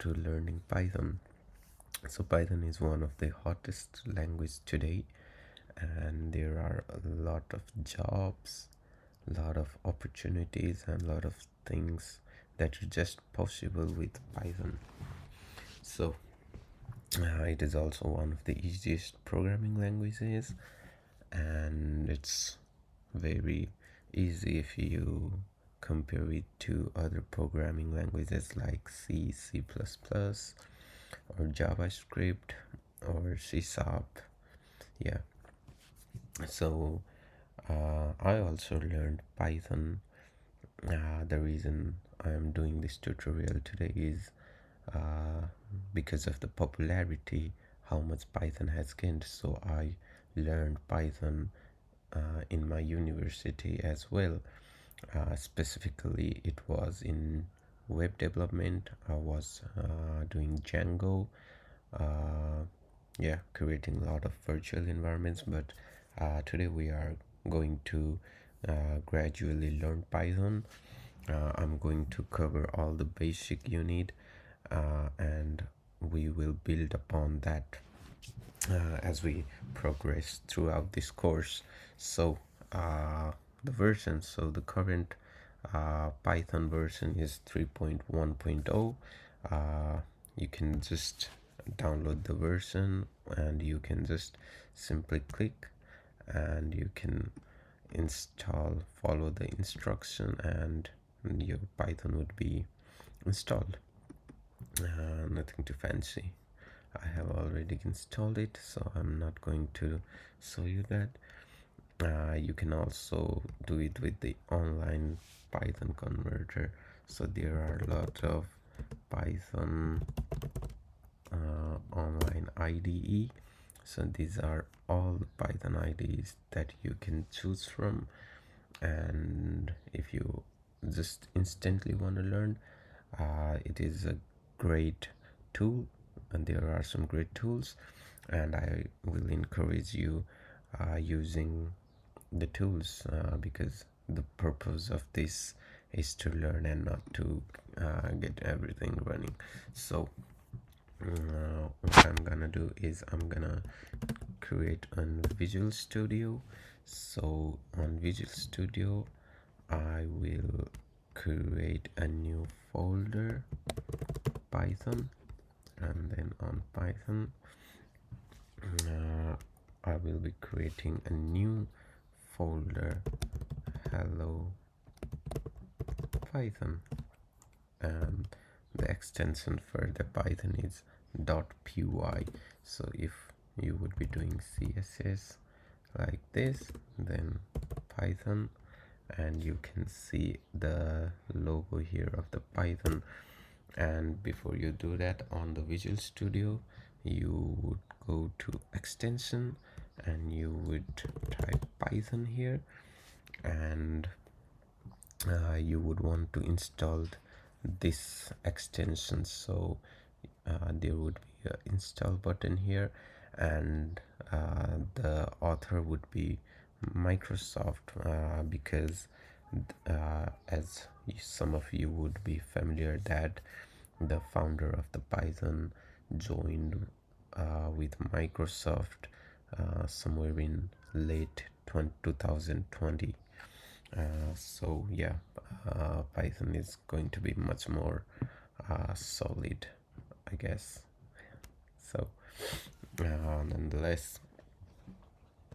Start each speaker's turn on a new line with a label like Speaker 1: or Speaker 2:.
Speaker 1: to learning Python. So Python is one of the hottest language today, and there are a lot of jobs, a lot of opportunities, and a lot of things that are just possible with Python. So it is also one of the easiest programming languages, and it's very easy if you compare it to other programming languages like C, C++, or JavaScript, or C#. Yeah. So I also learned Python. The reason I am doing this tutorial today is because of the popularity, how much Python has gained. So I learned Python in my university as well. Specifically, it was in web development. I was doing Django, creating a lot of virtual environments. But today we are going to gradually learn Python. I'm going to cover all the basic you need, and we will build upon that as we progress throughout this course. So the current Python version is 3.1.0. You can just download the version, and you can just simply click and you can follow the instruction, and your Python would be installed. Nothing too fancy. I have already installed it, so I'm not going to show you that. You can also do it with the online Python converter. So there are a lot of Python online IDE. So these are all the Python IDEs that you can choose from, and if you just instantly want to learn, it is a great tool, and there are some great tools, and I will encourage you using the tools because the purpose of this is to learn and not to get everything running. So what I'm gonna do is I'm gonna create on Visual Studio. So on Visual Studio I will create a new folder, Python, and then on Python I will be creating a new folder, hello Python, and the extension for the Python is .py. So if you would be doing CSS like this, then Python, and you can see the logo here of the Python. And before you do that, on the Visual Studio you would go to extension and you would type Python here, and you would want to install this extension. So there would be an install button here, and the author would be Microsoft, because as some of you would be familiar that the founder of the Python joined with Microsoft somewhere in late 2020. So yeah, Python is going to be much more solid, I guess. So nonetheless,